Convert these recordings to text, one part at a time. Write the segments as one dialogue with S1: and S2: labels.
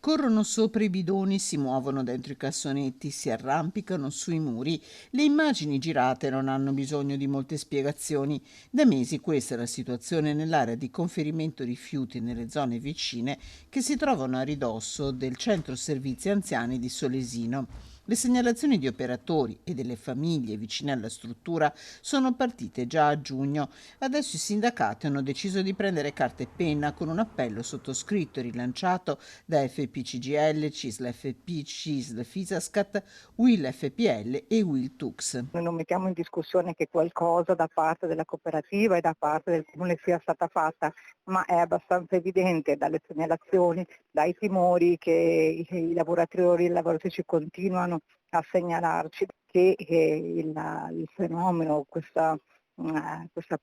S1: Corrono sopra i bidoni, si muovono dentro i cassonetti, si arrampicano sui muri. Le immagini girate non hanno bisogno di molte spiegazioni. Da mesi questa è la situazione nell'area di conferimento rifiuti nelle zone vicine che si trovano a ridosso del centro servizi anziani di Solesino. Le segnalazioni di operatori e delle famiglie vicine alla struttura sono partite già a giugno. Adesso i sindacati hanno deciso di prendere carta e penna con un appello sottoscritto e rilanciato da FPCGL, CISL FP, CISL Fisascat, UIL FPL e UIL TUX.
S2: Noi non mettiamo in discussione che qualcosa da parte della cooperativa e da parte del comune sia stata fatta, ma è abbastanza evidente dalle segnalazioni, dai timori che i lavoratori e le lavoratrici continuano a segnalarci che il fenomeno, questa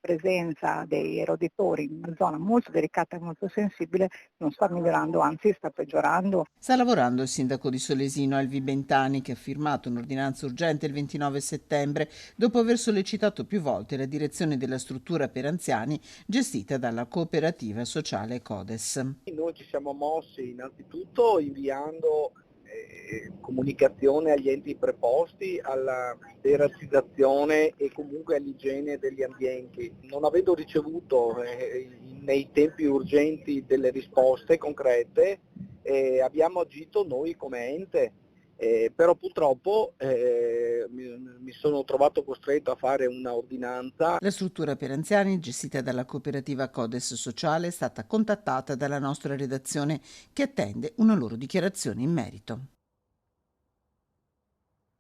S2: presenza dei roditori in una zona molto delicata e molto sensibile non sta migliorando, anzi sta peggiorando.
S1: Sta lavorando il sindaco di Solesino, Alvi Bentani, che ha firmato un'ordinanza urgente il 29 settembre dopo aver sollecitato più volte la direzione della struttura per anziani gestita dalla cooperativa sociale Codes.
S3: Noi ci siamo mossi innanzitutto inviando comunicazione agli enti preposti alla derazzizzazione e comunque all'igiene degli ambienti. Non avendo ricevuto nei tempi urgenti delle risposte concrete, abbiamo agito noi come ente. Però purtroppo mi sono trovato costretto a fare una ordinanza.
S1: La struttura per anziani, gestita dalla cooperativa Codes Sociale, è stata contattata dalla nostra redazione che attende una loro dichiarazione in merito.